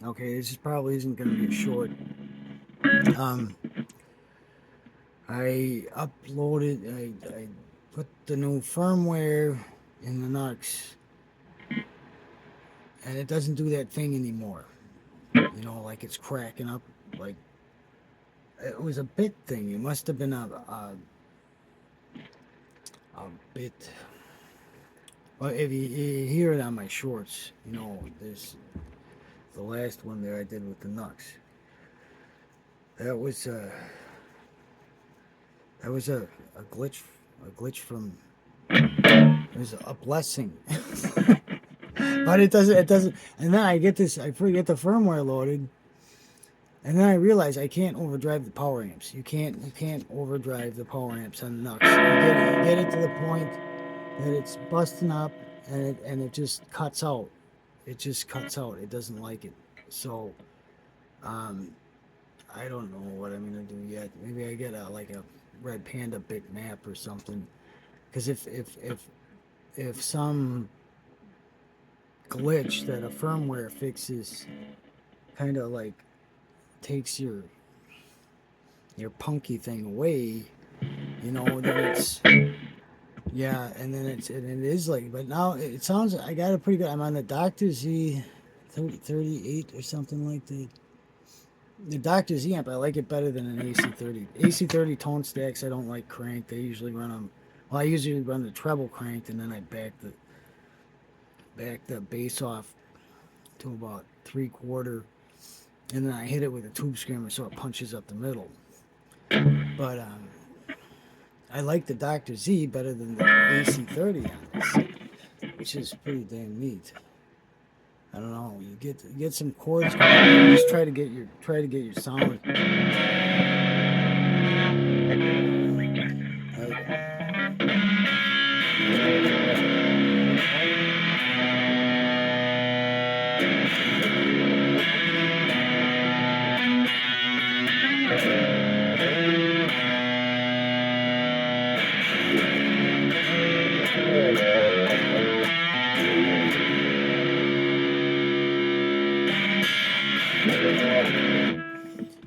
Okay, this probably isn't going to be short. Um, I uploaded, I put the new firmware in the NUX, and it doesn't do that thing anymore. You know, like it's cracking up. Like it was a bit thing. It must have been a bit. Well, if you hear it on my shorts, you know, there's the last one there I did with the NUX. That was that was a glitch from. It was a blessing. But it doesn't, and then I get this, I forget the firmware loaded, and then I realize I can't overdrive the power amps. You can't overdrive the power amps on the NUX. You get it to the point that it's busting up, and it just cuts out. It just cuts out. It doesn't like it. So, um, I don't know what I'm gonna do yet. Maybe I get a Red Panda bit map or something. Because if some glitch that a firmware fixes kind of like takes your punky thing away, you know, then it's yeah, and then and it is like, but now it sounds I got a pretty good. I'm on the Doctor Z 38 or something like that. The Doctor Z amp, I like it better than an AC30. AC30 tone stacks, I don't like cranked. They usually run them. Well, I usually run the treble cranked, and then I back the bass off to about 3/4, and then I hit it with a tube screamer so it punches up the middle. But I like the Dr. Z better than the AC30 on this, which is pretty damn neat. I don't know. You get some chords going. Just try to get your sound.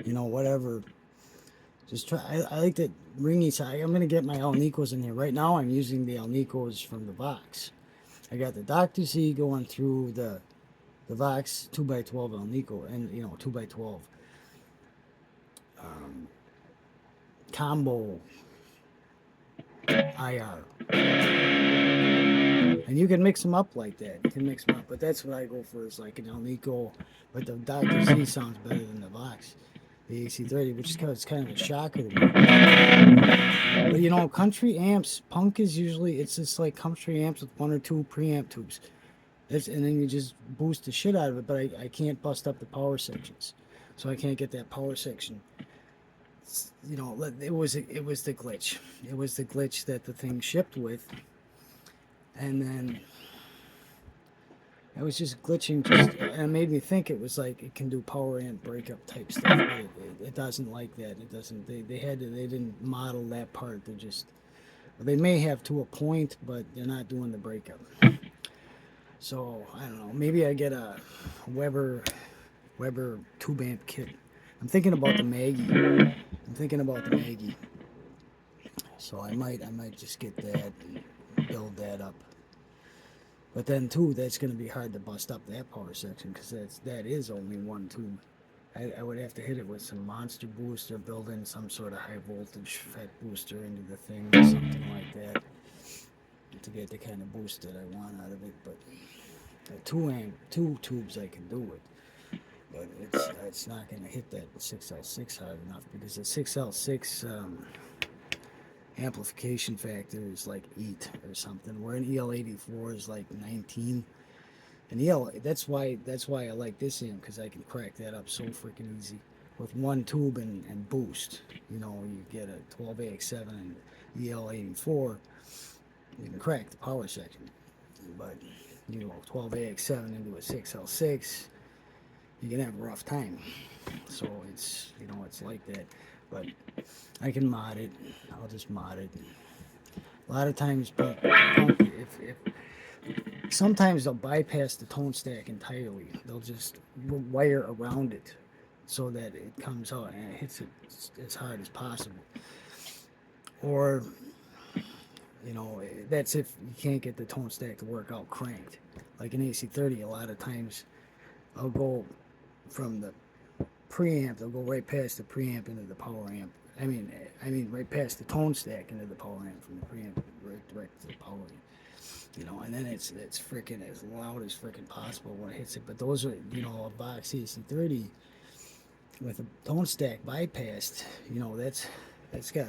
You know, whatever. Just try. I like that ringy side. I'm gonna get my Alnicos in here. Right now, I'm using the Alnicos from the box. I got the Dr. Z going through the Vox 2x12 Alnico, and you know 2x12 um, combo IR, and you can mix them up like that. You can mix them up, but that's what I go for is like an Alnico, but the Dr. Z sounds better than the Vox, the AC30, which is kind of a shocker to me. But you know, country amps, punk is usually it's just like country amps with one or two preamp tubes. And then you just boost the shit out of it, but I can't bust up the power sections, so I can't get that power section. You know, it was the glitch. It was the glitch that the thing shipped with, and then it was just glitching. And it made me think it was like it can do power amp breakup type stuff. But it doesn't like that. It doesn't. They didn't model that part. They're just they may have to a point, but they're not doing the breakup. So I don't know. Maybe I get a Weber tube amp kit. I'm thinking about the Maggie. I'm thinking about the Maggie. So I might just get that and build that up. But then too, that's going to be hard to bust up that power section because that is only one tube. I would have to hit it with some monster booster, build in some sort of high voltage FET booster into the thing or something like that to get the kind of boost that I want out of it. But two tubes I can do it, but it's not going to hit that 6L6 hard enough because the 6L6 amplification factor is like 8 or something, where an EL84 is like 19. And that's why I like this amp because I can crack that up so freaking easy with one tube and boost. You know, you get a 12AX7 and EL84, you can crack the power section, but you know 12AX7 into a 6L6, you can have a rough time. So it's like that. But I can mod it. I'll just mod it. A lot of times, but sometimes they'll bypass the tone stack entirely. They'll just wire around it so that it comes out and it hits it as hard as possible. Or, you know, that's if you can't get the tone stack to work out cranked. Like an AC30, a lot of times I'll go from the preamp, they'll go right past the preamp into the power amp. I mean right past the tone stack into the power amp, from the preamp right to the power amp. You know, and then it's freaking as loud as freaking possible when it hits it. But those are, you know, a box AC30 with a tone stack bypassed. You know, that's got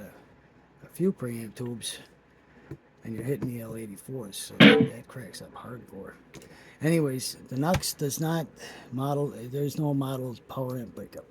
a few preamp tubes, and you're hitting the L84s, so that cracks up hardcore. Anyways, the NUX does not model. There's no model power amp breakup.